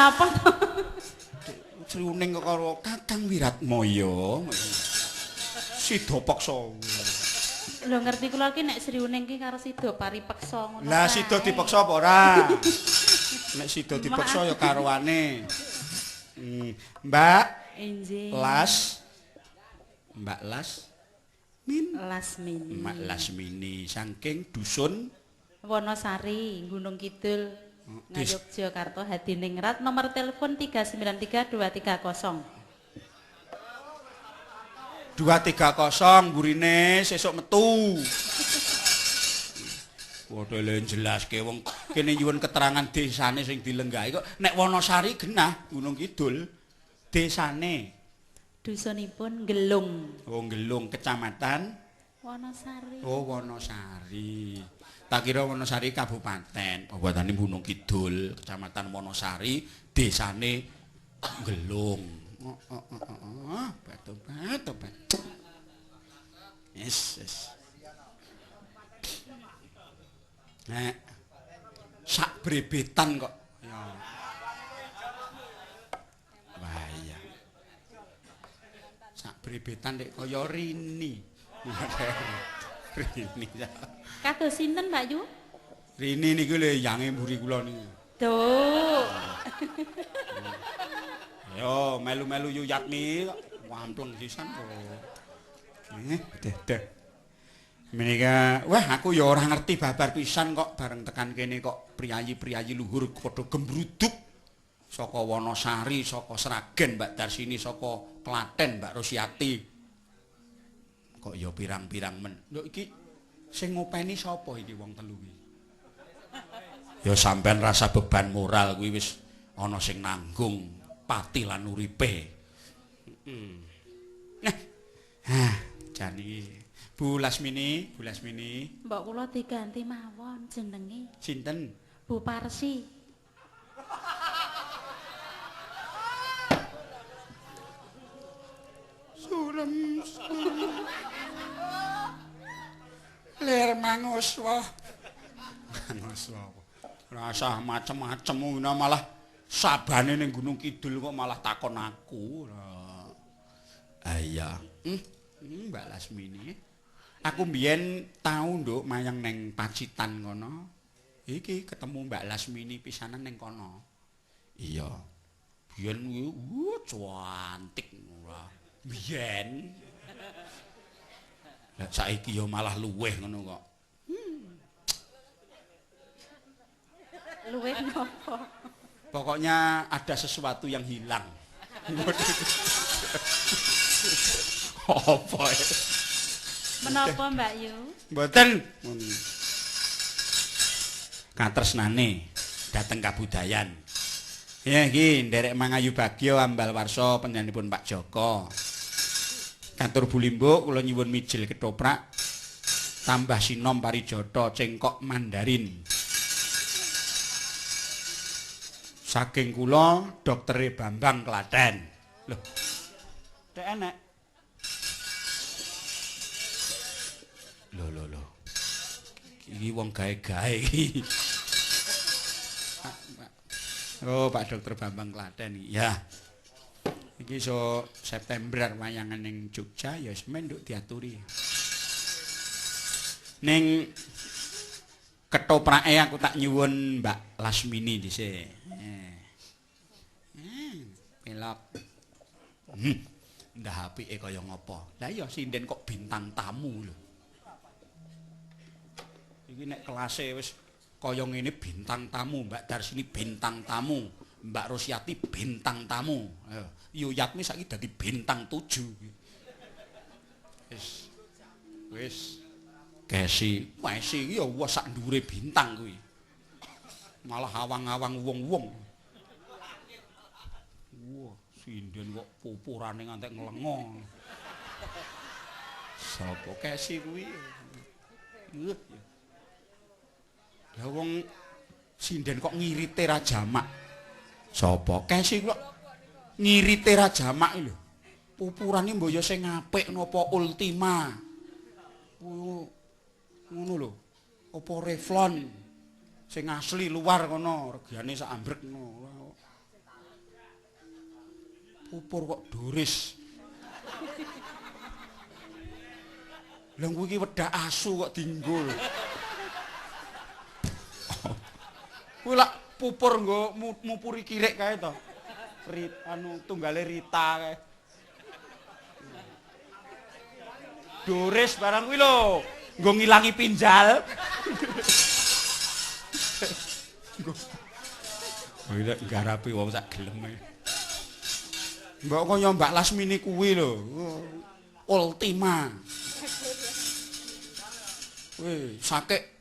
Napa to? Sriuning karo Kakang Wiratmaya. Sida peksa. Lho ngerti kula iki nek Sriuning ki karo Sida paripeksa ngono. Lah sida dipeksa apa ora? Nek sida dipeksa ya karoane. Mbak Injih. Mbak Lasmini saking dusun Wonosari, Gunung Kidul, Ngayogyakarta, Hadiningrat, nomor telepon 393-230. 230 burine sesuk metu. Waduh jelaske wong kene nyuwun keterangan desane sing dilenggahi kok nek Wonosari genah Gunung Kidul desane dusunipun Gelung. Oh Gelung kecamatan Wonosari. Oh Wonosari. Tak kira Wonosari kabupaten. Kabupaten Gunung Kidul, kecamatan Wonosari, desane Gelung. Batu. Yes. Nek sak brebetan kok. Ya. Wah iya. Sak brebetan nek kaya Rini. Rini. Kados sinten, Mbak Yu? Rini niku lho yange mburi kula niku. Duh. Yo melu-melu yu Yatmi kok wampleng sisan kok. Deh. Menika wah aku ya ora ngerti babar pisan kok bareng tekan kene kok priyayi-priyayi luhur padha gembruduk saka Wonosari, saka Sragen Mbak Darsini, saka Klaten Mbak Rosyati. Kok ya pirang-pirang men. Lho iki sing ngopeni sapa iki wong telu iki? Ya sampean rasa beban moral kuwi wis ana sing nanggung pati lan uripe. Jani Bu Lasmini. Mbok kula diganti mawon jenenge. Sinten? Bu Parsi. Surem. Ler manguswa. Rasa macem-macem ngono malah sabane ning Gunung Kidul kok malah takon aku. Iya. Mbak Lasmini. Aku mbiyen tau nduk mayang neng Pacitan kono. Iki ketemu Mbak Lasmini pisanan ning kono. Iya. Biyen kuwi cantik ora. Biyen. Lah saiki ya malah luweh ngono kok. Luwih napa? Pokoknya ada sesuatu yang hilang. Apa ya? Menapa Mbak Yu? Mboten. Katresnane dateng kabudayan. Ya iki nderek mangayu bagya ambal warsa panjenenganipun Pak Joko. Kantor Bulimbuk kula nyuwun mijil ketoprak tambah sinom parijata cengkok mandarin. Saking kula Dokter Bambang Klaten. Loh. Tek enek. Lho. Iki wong gawe-gawe iki. Oh, Pak Dokter Bambang Klaten iki. Ya. Iki so September wayangan ning Jogja ya semen nduk diaturi. Ning ketoprake aku tak nyuwun Mbak Lasmini dhisik. Pelok. Ndah apike kaya ngopo? Lah iya sinden kok bintang tamu lho. Iki nek kelase wis kaya ngene bintang tamu, Mbak Darsini bintang tamu, Mbak Rosyati bintang tamu. Yo Yatmi saiki dadi bintang 7. Wis. Kesi iki ya wis sak ndhuure bintang kuwi. Malah awang-awang wong-wong. Wah, sinden kok pupurane ngantek nglengo. Sapa Kesi kuwi? Lah wong sinden kok ngirite ra jamak. Sapa Kesi kok ngirite ra jamak lho. Pupurane mboyo sing apik napa Ultima. Ngono lho. Apa Revlon sing asli luar kono regane sak ambrek ngono. Pupur kok Doris. Lah kuwi iki wedak asu kok dienggo. Kuwi lak pupur nggo mupuri kirik kae to. Tunggale Rita kae. Doris barang kuwi lho, nggo ngilangi pinjal. Oh iya garapi wong sak geleme. Mbok kaya Mbak Lasmini kuwi lho. Ultima. Wih, sakit